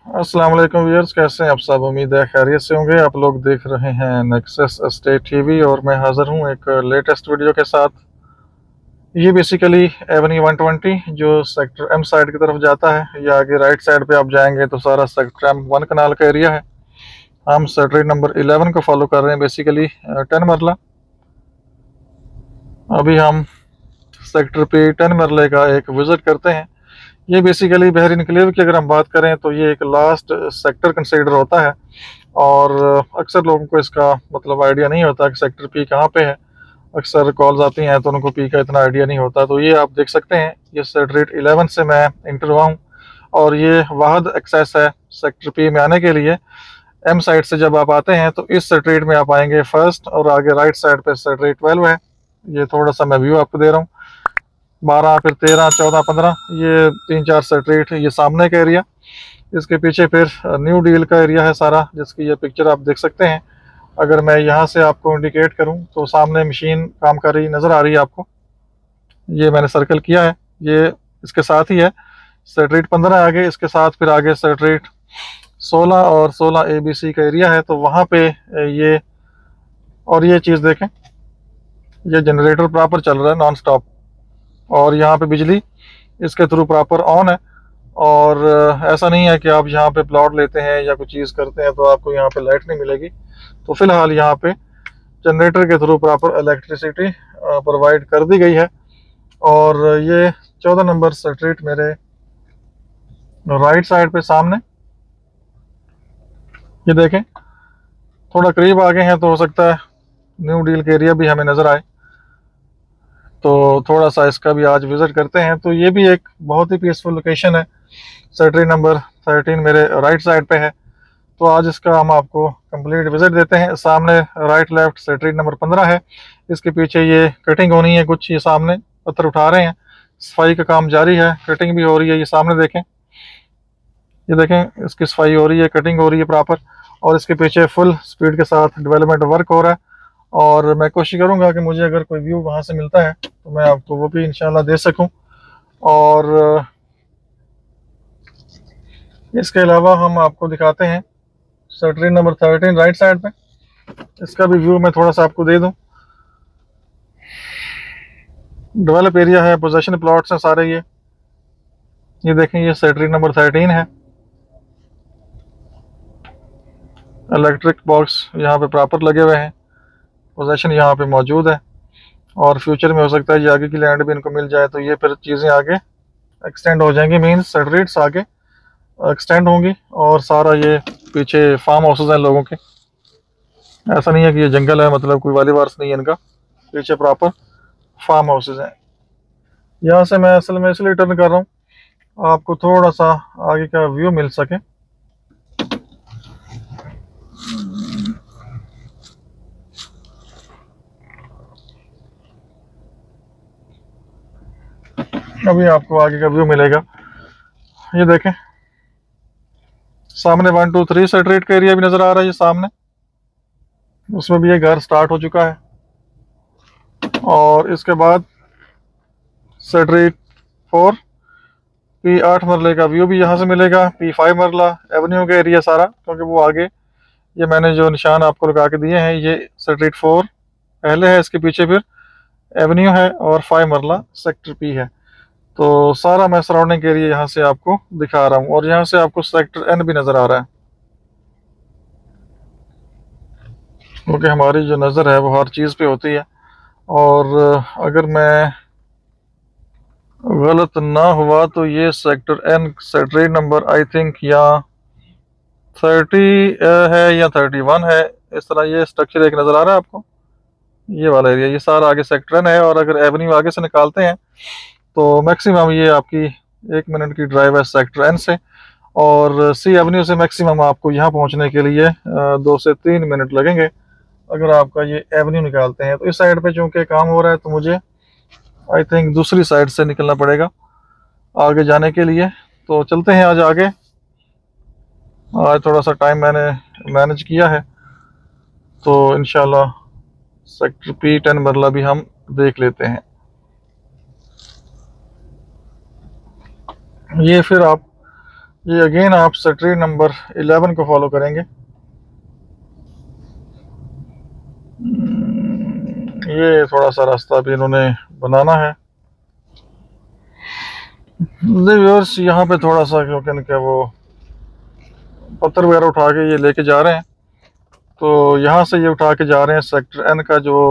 अस्सलाम वालेकुम व्यूअर्स, कैसे हैं आप सब। उम्मीद है खैरियत से होंगे। आप लोग देख रहे हैं नेक्सस एस्टेट टीवी और मैं हाज़िर हूं एक लेटेस्ट वीडियो के साथ। ये बेसिकली एवेन्यू 120 जो सेक्टर एम साइड की तरफ जाता है, या आगे राइट साइड पे आप जाएंगे तो सारा सेक्टर एम 1 कनाल का एरिया है। हम स्ट्रीट नंबर 11 को फॉलो कर रहे हैं, बेसिकली 10 मरला। अभी हम सेक्टर पे 10 मरले का एक विज़िट करते हैं। ये बेसिकली बहर इनक्लेव की अगर हम बात करें तो ये एक लास्ट सेक्टर कंसीडर होता है, और अक्सर लोगों को इसका मतलब आइडिया नहीं होता कि सेक्टर पी कहाँ पे है। अक्सर कॉल्स आती हैं तो उनको पी का इतना आइडिया नहीं होता। तो ये आप देख सकते हैं, ये स्ट्रीट 11 से मैं इंटर हुआ हूँ और ये वाहद एक्सेस है सेक्टर पी में आने के लिए। एम साइड से जब आप आते हैं तो इस स्ट्रीट में आप आएंगे फर्स्ट, और आगे राइट साइड पे स्ट्रीट 12 है। ये थोड़ा सा मैं व्यू आपको दे रहा हूँ। 12, फिर 13, 14, 15, ये 3-4 स्ट्रीट, ये सामने का एरिया। इसके पीछे फिर न्यू डील का एरिया है सारा, जिसकी ये पिक्चर आप देख सकते हैं। अगर मैं यहाँ से आपको इंडिकेट करूँ तो सामने मशीन काम कर रही नज़र आ रही है आपको। ये मैंने सर्कल किया है, ये इसके साथ ही है। स्ट्रीट 15 आगे, इसके साथ फिर आगे स्ट्रीट 16 और 16 ABC का एरिया है। तो वहाँ पे ये, और ये चीज़ देखें, ये जनरेटर प्रॉपर चल रहा है नॉन स्टॉप, और यहाँ पे बिजली इसके थ्रू प्रॉपर ऑन है। और ऐसा नहीं है कि आप यहाँ पे प्लॉट लेते हैं या कुछ चीज़ करते हैं तो आपको यहाँ पे लाइट नहीं मिलेगी। तो फिलहाल यहाँ पे जनरेटर के थ्रू प्रॉपर इलेक्ट्रिसिटी प्रोवाइड कर दी गई है। और ये 14 नंबर स्ट्रीट मेरे राइट साइड पे सामने, ये देखें। थोड़ा करीब आ गए हैं तो हो सकता है न्यू डील के एरिया भी हमें नज़र आए, तो थोड़ा सा इसका भी आज विज़िट करते हैं। तो ये भी एक बहुत ही पीसफुल लोकेशन है। स्ट्रीट नंबर 13 मेरे राइट साइड पे है, तो आज इसका हम आपको कंप्लीट विज़िट देते हैं। सामने राइट लेफ्ट स्ट्रीट नंबर 15 है। इसके पीछे ये कटिंग होनी है कुछ, ये सामने पत्थर उठा रहे हैं, सफाई का काम जारी है, कटिंग भी हो रही है। ये सामने देखें, ये देखें, इसकी सफाई हो रही है, कटिंग हो रही है प्रॉपर, और इसके पीछे फुल स्पीड के साथ डेवलपमेंट वर्क हो रहा है। और मैं कोशिश करूंगा कि मुझे अगर कोई व्यू वहां से मिलता है तो मैं आपको वो भी इंशाल्लाह दे सकूं। और इसके अलावा हम आपको दिखाते हैं स्ट्रीट नंबर 13 राइट साइड पे, इसका भी व्यू मैं थोड़ा सा आपको दे दूं। डेवलप एरिया है, पोजेशन प्लॉट्स हैं सारे। ये देखें, ये स्ट्रीट नंबर 13 है। इलेक्ट्रिक बॉक्स यहाँ पे प्रॉपर लगे हुए हैं, पोजेशन यहाँ पे मौजूद है। और फ्यूचर में हो सकता है ये आगे की लैंड भी इनको मिल जाए तो ये फिर चीज़ें आगे एक्सटेंड हो जाएंगी, मीन्स स्ट्रीट्स आगे एक्सटेंड होंगी। और सारा ये पीछे फार्म हाउसेज हैं लोगों के। ऐसा नहीं है कि ये जंगल है, मतलब कोई वाली वार्स नहीं है इनका, पीछे प्रॉपर फार्म हाउसेज हैं। यहाँ से मैं असल में इसलिए टर्न कर रहा हूँ आपको थोड़ा सा आगे का व्यू मिल सके। अभी आपको आगे का व्यू मिलेगा। ये देखें, सामने 1, 2, 3 स्ट्रीट का एरिया भी नज़र आ रहा है। ये सामने, उसमें भी ये घर स्टार्ट हो चुका है। और इसके बाद स्ट्रीट 4 P8 मरले का व्यू भी यहाँ से मिलेगा। P5 मरला एवेन्यू का एरिया सारा, क्योंकि वो आगे ये मैंने जो निशान आपको लगा के दिए हैं, ये स्ट्रीट 4 पहले है, इसके पीछे फिर एवेन्यू है, और 5 मरला सेक्टर P है। तो सारा मैं सराउंडिंग एरिया यहाँ से आपको दिखा रहा हूँ, और यहाँ से आपको सेक्टर N भी नज़र आ रहा है, क्योंकि हमारी जो नज़र है वो हर चीज़ पे होती है। और अगर मैं गलत ना हुआ तो ये sector N street number I think या 30 है या 31 है। इस तरह ये स्ट्रक्चर एक नज़र आ रहा है आपको, ये वाला एरिया, ये सारा आगे सेक्टर N है। और अगर एवेन्यू आगे से निकालते हैं तो मैक्सिमम ये आपकी 1 मिनट की ड्राइव है सेक्टर N से, और C एवेन्यू से मैक्सिमम आपको यहाँ पहुँचने के लिए 2 से 3 मिनट लगेंगे अगर आपका ये एवेन्यू निकालते हैं। तो इस साइड पे चूँकि काम हो रहा है तो मुझे आई थिंक दूसरी साइड से निकलना पड़ेगा आगे जाने के लिए। तो चलते हैं आज आगे। आज थोड़ा सा टाइम मैंने मैनेज किया है, तो इंशाल्लाह सेक्टर P10 मरला भी हम देख लेते हैं। ये फिर आप ये अगेन आप सेक्टर नंबर 11 को फॉलो करेंगे। ये थोड़ा सा रास्ता भी इन्होंने बनाना है। व्यूअर्स यहाँ पे थोड़ा सा क्योंकि इनका वो पत्थर वगैरह उठा के ये लेके जा रहे हैं, तो यहाँ से ये उठा के जा रहे हैं सेक्टर एन का जो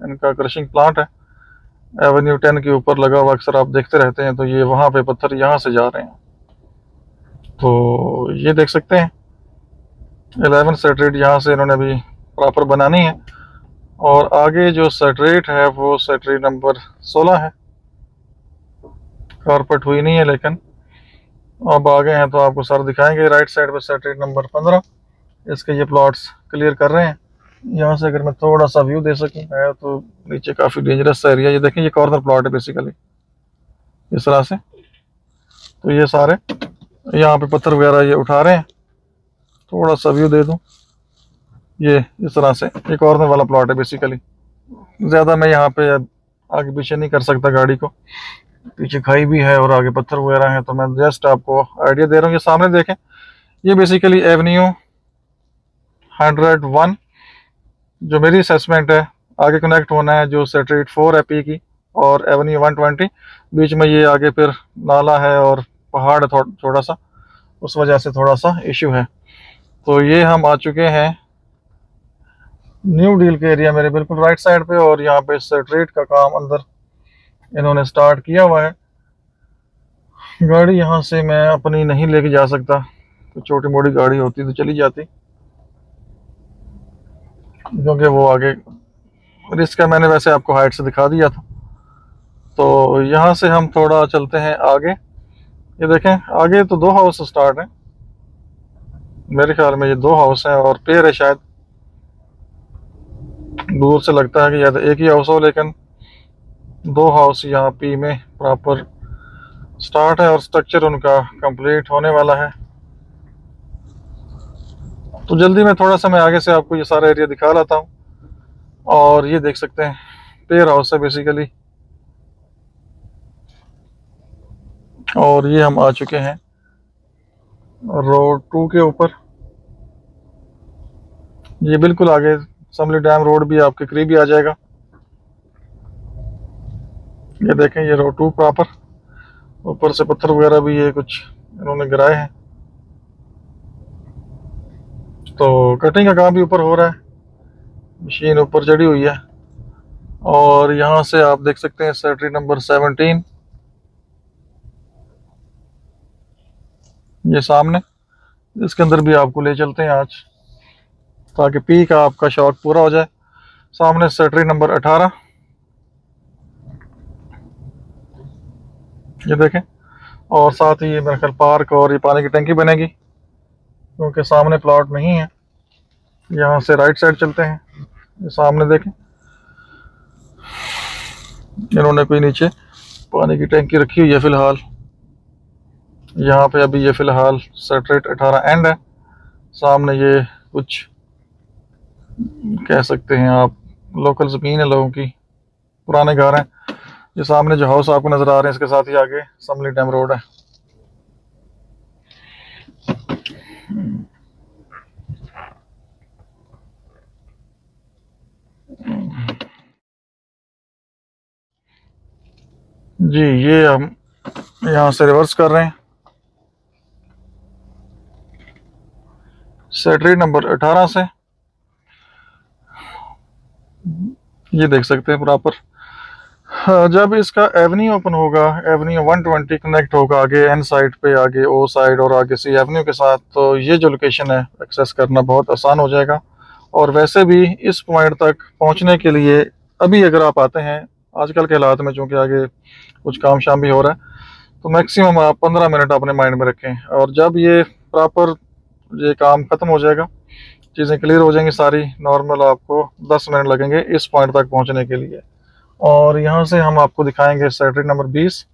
इनका क्रशिंग प्लांट है एवेन्यू 10 के ऊपर लगा हुआ, अक्सर आप देखते रहते हैं। तो ये वहाँ पे पत्थर यहाँ से जा रहे हैं, तो ये देख सकते हैं 11 सेटरेट यहाँ से इन्होंने अभी प्रॉपर बनानी है। और आगे जो सेटरेट है वो सेटरेट नंबर 16 है, कारपेट हुई नहीं है, लेकिन अब आगे हैं तो आपको सर दिखाएंगे। राइट साइड पे सेटरेट नंबर 15, इसके ये प्लॉट्स क्लियर कर रहे हैं। यहाँ से अगर मैं थोड़ा सा व्यू दे सकूँ है तो नीचे काफ़ी डेंजरस एरिया, ये देखें ये कॉर्नर प्लॉट है बेसिकली इस तरह से। तो ये सारे यहाँ पे पत्थर वगैरह ये उठा रहे हैं, थोड़ा सा व्यू दे दूँ। ये इस तरह से ये कॉर्नर वाला प्लॉट है बेसिकली। ज़्यादा मैं यहाँ पे आगे पीछे नहीं कर सकता गाड़ी को, पीछे खाई भी है और आगे पत्थर वगैरह है, तो मैं जस्ट आपको आइडिया दे रहा हूँ। ये सामने देखें, ये बेसिकली एवेन्यू 101 जो मेरी असेसमेंट है आगे कनेक्ट होना है, जो सेटरेट 4 है पी की, और एवेन्यू 120 बीच में ये आगे फिर नाला है और पहाड़ है थोड़ा सा, उस वजह से थोड़ा सा इशू है। तो ये हम आ चुके हैं न्यू डील के एरिया मेरे बिल्कुल राइट साइड पे, और यहाँ पे सेटरेट का काम अंदर इन्होंने स्टार्ट किया हुआ है। गाड़ी यहाँ से मैं अपनी नहीं लेके जा सकता, तो छोटी मोटी गाड़ी होती तो चली जाती, क्योंकि वो आगे रिस्क है। मैंने वैसे आपको हाइट से दिखा दिया था। तो यहाँ से हम थोड़ा चलते हैं आगे। ये देखें आगे तो 2 हाउस स्टार्ट हैं, मेरे ख्याल में ये 2 हाउस हैं और पेड़ है, शायद दूर से लगता है कि या तो एक ही हाउस हो, लेकिन 2 हाउस यहाँ पी में प्रॉपर स्टार्ट है और स्ट्रक्चर उनका कंप्लीट होने वाला है। तो जल्दी में थोड़ा सा मैं आगे से आपको ये सारा एरिया दिखा लाता हूँ। और ये देख सकते हैं पेयर हाउस है बेसिकली, और ये हम आ चुके हैं रोड 2 के ऊपर। ये बिल्कुल आगे समली डैम रोड भी आपके करीब ही आ जाएगा। ये देखें ये रोड 2 प्रॉपर, ऊपर से पत्थर वगैरह भी ये कुछ इन्होंने गिराए हैं, तो कटिंग का काम भी ऊपर हो रहा है, मशीन ऊपर चढ़ी हुई है। और यहाँ से आप देख सकते हैं सेक्टर नंबर 17 ये सामने, इसके अंदर भी आपको ले चलते हैं आज, ताकि पी का आपका शौक पूरा हो जाए। सामने सेक्टर नंबर 18 ये देखें, और साथ ही ये मेरे ख्याल पार्क और ये पानी की टंकी बनेगी, क्योंकि सामने प्लॉट नहीं है। यहाँ से राइट साइड चलते हैं, ये सामने देखें इन्होंने कोई नीचे पानी की टंकी रखी हुई है फिलहाल। यहाँ पे अभी ये फिलहाल सेटरेट 18 एंड है। सामने ये कुछ कह सकते हैं आप लोकल ज़मीन है लोगों की, पुराने घर हैं। ये सामने जो हाउस आपको नज़र आ रहे हैं इसके साथ ही आगे समली डैम रोड है। जी ये हम यहाँ से रिवर्स कर रहे हैं, सेटरेट नंबर 18 से ये देख सकते हैं प्रॉपर। जब इसका एवेन्यू ओपन होगा, एवेन्यू 120 कनेक्ट होगा आगे एन साइड पे, आगे ओ साइड और आगे सी एवेन्यू के साथ, तो ये जो लोकेशन है एक्सेस करना बहुत आसान हो जाएगा। और वैसे भी इस पॉइंट तक पहुंचने के लिए अभी अगर आप आते हैं आजकल के हालात में, चूँकि आगे कुछ काम शाम भी हो रहा है, तो मैक्सिमम आप 15 मिनट अपने माइंड में रखें। और जब ये प्रॉपर ये काम ख़त्म हो जाएगा, चीज़ें क्लियर हो जाएंगी सारी नॉर्मल, आपको 10 मिनट लगेंगे इस पॉइंट तक पहुंचने के लिए। और यहाँ से हम आपको दिखाएंगे सेक्टर नंबर 20।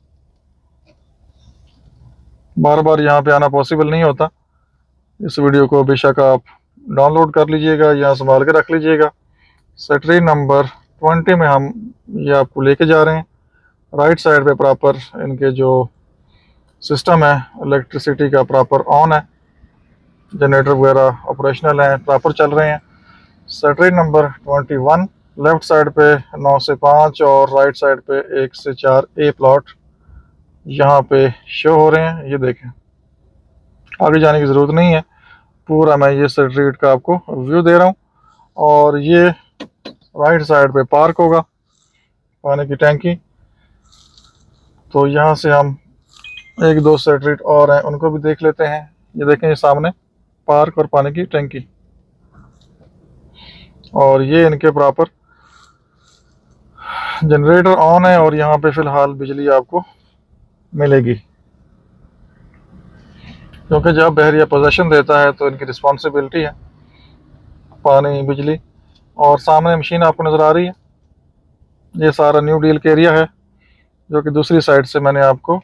बार बार यहाँ पे आना पॉसिबल नहीं होता, इस वीडियो को बेशक आप डाउनलोड कर लीजिएगा या संभाल के रख लीजिएगा। सेक्टर नंबर 20 में हम ये आपको लेके जा रहे हैं। राइट साइड पे प्रॉपर इनके जो सिस्टम है इलेक्ट्रिसिटी का प्रॉपर ऑन है, जनरेटर वगैरह ऑपरेशनल हैं, प्रॉपर चल रहे हैं। सेक्टर नंबर 21 लेफ्ट साइड पे 9 से 5 और राइट साइड पे 1 से 4 ए प्लॉट यहाँ पे शो हो रहे हैं। ये देखें, आगे जाने की ज़रूरत नहीं है, पूरा मैं ये स्ट्रीट का आपको व्यू दे रहा हूँ। और ये राइट साइड पे पार्क होगा, पानी की टैंकी। तो यहाँ से हम एक दो स्ट्रीट और हैं उनको भी देख लेते हैं। ये देखें, ये सामने पार्क और पानी की टैंकी, और ये इनके प्रॉपर जनरेटर ऑन है और यहाँ पे फ़िलहाल बिजली आपको मिलेगी, क्योंकि जब बहरिया पोजेशन देता है तो इनकी रिस्पॉन्सिबिलिटी है पानी बिजली। और सामने मशीन आपको नज़र आ रही है, ये सारा न्यू डील का एरिया है जो कि दूसरी साइड से मैंने आपको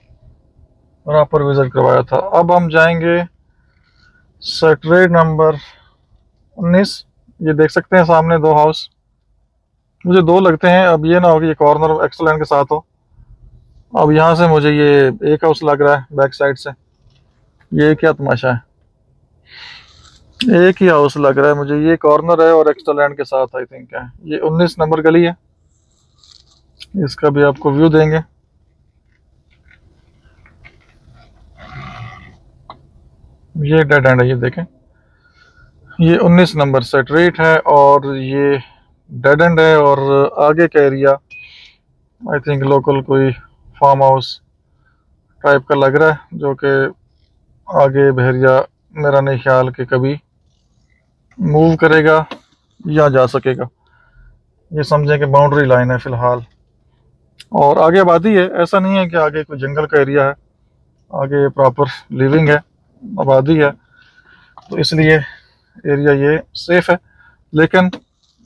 प्रॉपर विज़िट करवाया था। अब हम जाएंगे सेक्टर नंबर 19। ये देख सकते हैं सामने दो हाउस, मुझे दो लगते हैं। अब ये ना हो कि ये कॉर्नर एक्सलेंट के साथ हो। अब यहाँ से मुझे ये एक हाउस लग रहा है बैक साइड से। ये क्या तमाशा है, एक ही हाउस लग रहा है मुझे। ये कॉर्नर है और एक्स्ट्रा लैंड के साथ आई थिंक है। ये 19 नंबर गली है, इसका भी आपको व्यू देंगे। ये डेड एंड है, ये देखें, ये 19 नंबर स्ट्रीट है और ये डेड एंड है। और आगे का एरिया आई थिंक लोकल कोई फार्म हाउस टाइप का लग रहा है, जो कि आगे बहरिया मेरा नहीं ख्याल कि कभी मूव करेगा या जा सकेगा। ये समझें कि बाउंड्री लाइन है फ़िलहाल, और आगे आबादी है। ऐसा नहीं है कि आगे कोई जंगल का एरिया है, आगे प्रॉपर लिविंग है, आबादी है, तो इसलिए एरिया ये सेफ़ है। लेकिन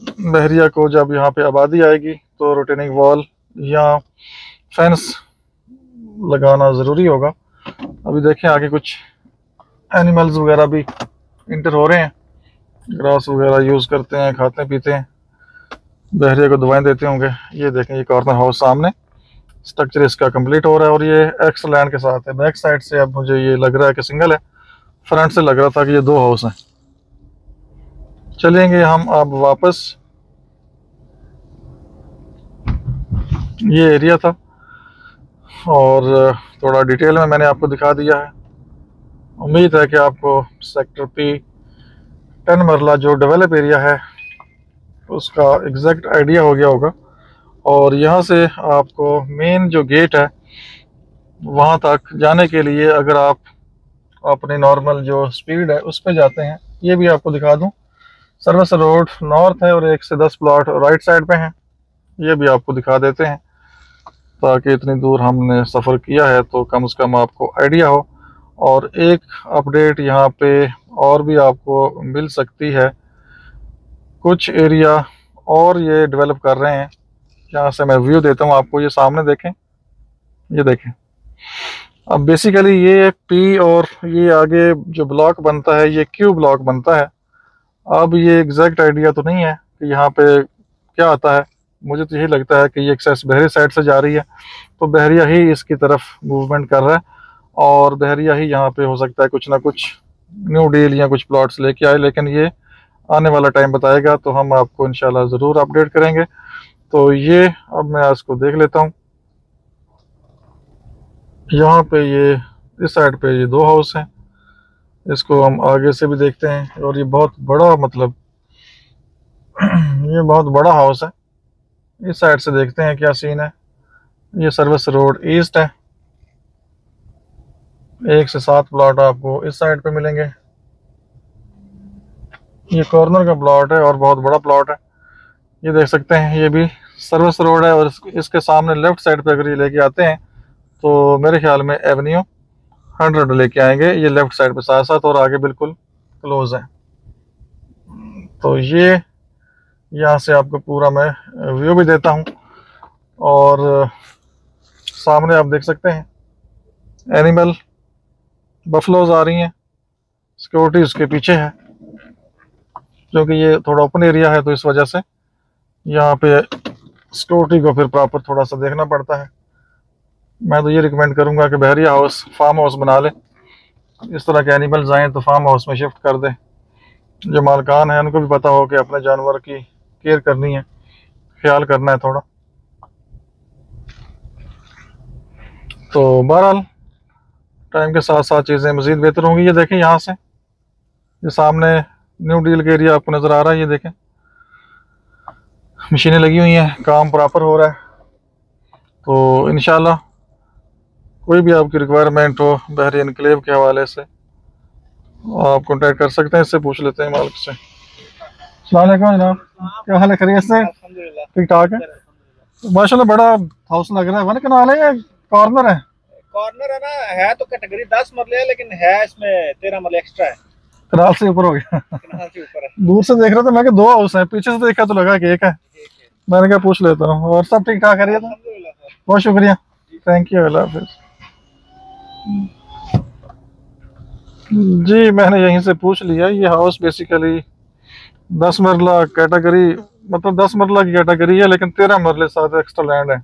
बहरिया को जब यहाँ पे आबादी आएगी तो रिटेनिंग वॉल या फेंस लगाना ज़रूरी होगा। अभी देखें आगे कुछ एनिमल्स वगैरह भी इंटर हो रहे हैं, ग्रास वगैरह यूज़ करते हैं, खाते पीते हैं, बहरिया को दवाएं देते होंगे। ये देखें, ये कॉर्नर हाउस सामने, स्ट्रक्चर इसका कंप्लीट हो रहा है और ये एक्स लैंड के साथ है। बैक साइड से अब मुझे ये लग रहा है कि सिंगल है, फ्रंट से लग रहा था कि ये दो हाउस हैं। चलेंगे हम अब वापस। ये एरिया था और थोड़ा डिटेल में मैंने आपको दिखा दिया है। उम्मीद है कि आपको सेक्टर पी 10 मरला जो डेवलप एरिया है उसका एग्जैक्ट आइडिया हो गया होगा। और यहाँ से आपको मेन जो गेट है वहाँ तक जाने के लिए अगर आप अपनी नॉर्मल जो स्पीड है उस पर जाते हैं, ये भी आपको दिखा दूँ, सर्विस रोड नॉर्थ है और 1 से 10 प्लॉट राइट साइड पे हैं। ये भी आपको दिखा देते हैं ताकि इतनी दूर हमने सफ़र किया है तो कम से कम आपको आइडिया हो। और एक अपडेट यहाँ पे और भी आपको मिल सकती है, कुछ एरिया और ये डेवलप कर रहे हैं। यहाँ से मैं व्यू देता हूँ आपको, ये सामने देखें, ये देखें। अब बेसिकली ये पी और ये आगे जो ब्लॉक बनता है ये क्यू ब्लॉक बनता है। अब ये एग्जैक्ट आइडिया तो नहीं है कि यहाँ पे क्या आता है, मुझे तो यही लगता है कि ये एक्सेस बहरी साइड से जा रही है तो बहरिया ही इसकी तरफ मूवमेंट कर रहा है और बहरिया ही यहाँ पे हो सकता है कुछ ना कुछ न्यू डील या कुछ प्लॉट्स लेके आए। लेकिन ये आने वाला टाइम बताएगा तो हम आपको इंशाल्लाह ज़रूर अपडेट करेंगे। तो ये अब मैं इसको देख लेता हूँ। यहाँ पे ये इस साइड पे ये दो हाउस हैं, इसको हम आगे से भी देखते हैं। और ये बहुत बड़ा, मतलब ये बहुत बड़ा हाउस है। इस साइड से देखते हैं क्या सीन है। ये सर्विस रोड ईस्ट है, 1 से 7 प्लॉट आपको इस साइड पे मिलेंगे। ये कॉर्नर का प्लॉट है और बहुत बड़ा प्लॉट है, ये देख सकते हैं। ये भी सर्विस रोड है और इसके सामने लेफ्ट साइड पे अगर ये लेके आते हैं तो मेरे ख्याल में एवेन्यू 100 लेके आएंगे। ये लेफ्ट साइड पे साथ साथ और आगे बिल्कुल क्लोज है। तो ये यहाँ से आपको पूरा मैं व्यू भी देता हूँ। और सामने आप देख सकते हैं एनिमल बफलोज आ रही हैं, सिक्योरिटी उसके पीछे है क्योंकि ये थोड़ा ओपन एरिया है तो इस वजह से यहाँ पे सिक्योरिटी को फिर प्रॉपर थोड़ा सा देखना पड़ता है। मैं तो ये रिकमेंड करूँगा कि बहरिया हाउस फार्म हाउस बना ले। इस तरह के एनिमल्स आएँ तो फार्म हाउस में शिफ्ट कर दे। जो मालकान हैं उनको भी पता हो कि अपने जानवर की केयर करनी है, ख्याल करना है थोड़ा। तो बहरहाल टाइम के साथ साथ चीज़ें मज़ीद बेहतर होंगी। ये देखें यहाँ से, ये सामने न्यू डील का एरिया आपको नज़र आ रहा है। ये देखें मशीनें लगी हुई हैं, काम प्रॉपर हो रहा है। तो इंशाल्लाह कोई भी आपकी रिक्वायरमेंट हो बहरी एनक्लेव के हवाले से, आप कांटेक्ट कर सकते हैं। इससे पूछ लेते हैं मालिक से। अस्सलाम वालेकुम जनाब, क्या हाल है? खैरियत से? ठीक ठाक है माशाल्लाह। बड़ा हाउस लग रहा है। वन कनाल है या कॉर्नर है? कॉर्नर है ना, है तो कैटेगरी 10 मरले है, लेकिन है इसमें 13 मरले एक्स्ट्रा है। कनाल से ऊपर हो गया। कनाल से ऊपर है। दूर से देख रहा था मैं कि 2 हाउस हैं, पीछे से देखा तो लगा कि एक है। मैंने कहा पूछ लेता हूँ। और सब ठीक ठाक है? अल्हम्दुलिल्लाह सर। बहुत शुक्रिया, थैंक यू, अल्लाह हाफिज़। जी मैंने यहीं से पूछ लिया। ये हाउस बेसिकली 10 मरला कैटेगरी, मतलब 10 मरला की कैटेगरी है, लेकिन 13 मरले साथ एक्स्ट्रा लैंड है।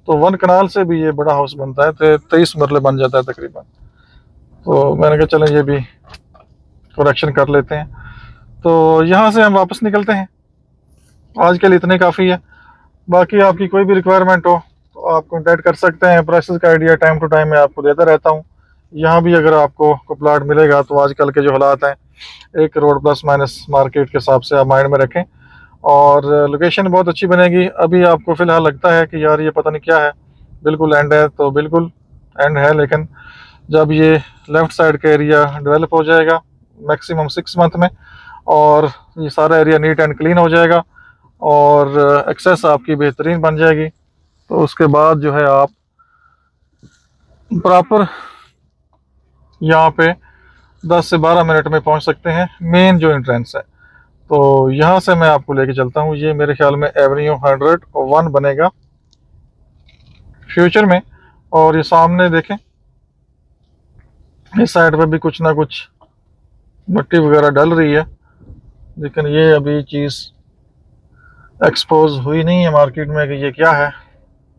तो 1 कनाल से भी ये बड़ा हाउस बनता है, तो 23 मरले बन जाता है तकरीबन। तो मैंने कहा चलें ये भी करेक्शन कर लेते हैं। तो यहाँ से हम वापस निकलते हैं। आज के लिए इतने काफ़ी है। बाकी आपकी कोई भी रिक्वायरमेंट हो तो आप कॉन्टैक्ट कर सकते हैं। प्राइसेस का आइडिया टाइम टू टाइम मैं आपको देता रहता हूँ। यहाँ भी अगर आपको को प्लाट मिलेगा तो आजकल के जो हालात हैं, 1 करोड़ प्लस माइनस मार्केट के हिसाब से आप माइंड में रखें। और लोकेशन बहुत अच्छी बनेगी। अभी आपको फ़िलहाल लगता है कि यार ये पता नहीं क्या है, बिल्कुल एंड है, तो बिल्कुल एंड है। लेकिन जब ये लेफ़्ट साइड का एरिया डेवलप हो जाएगा मैक्सिमम 6 मंथ में, और ये सारा एरिया नीट एंड क्लीन हो जाएगा और एक्सेस आपकी बेहतरीन बन जाएगी, तो उसके बाद जो है आप प्रॉपर यहाँ पे 10 से 12 मिनट में पहुँच सकते हैं मेन जो एंट्रेंस है। तो यहाँ से मैं आपको लेके चलता हूँ। ये मेरे ख्याल में एवेन्यू 101 बनेगा फ्यूचर में। और ये सामने देखें, इस साइड पे भी कुछ ना कुछ मिट्टी वगैरह डल रही है, लेकिन ये अभी चीज़ एक्सपोज हुई नहीं है मार्केट में कि ये क्या है।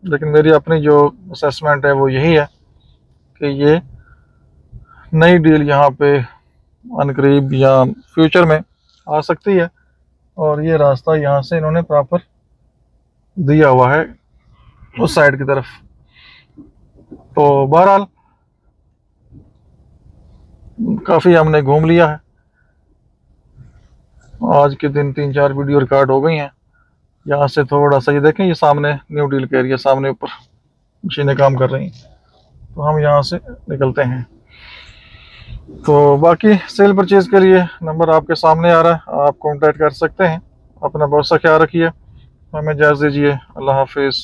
लेकिन मेरी अपनी जो असेसमेंट है वो यही है कि ये नई डील यहाँ पे अनकरीब या फ्यूचर में आ सकती है। और ये रास्ता यहाँ से इन्होंने प्रॉपर दिया हुआ है उस साइड की तरफ। तो बहरहाल काफ़ी हमने घूम लिया है। आज के दिन 3-4 वीडियो रिकॉर्ड हो गई हैं। यहाँ से थोड़ा सा ये देखें, ये सामने न्यू डील का एरिया, सामने ऊपर मशीनें काम कर रही हैं। तो हम यहाँ से निकलते हैं। तो बाकी सेल परचेज़ के लिए नंबर आपके सामने आ रहा है, आप कॉन्टैक्ट कर सकते हैं। अपना बहुत सा ख्याल रखिए, हमें इजाज़त दीजिए। अल्लाह हाफिज़।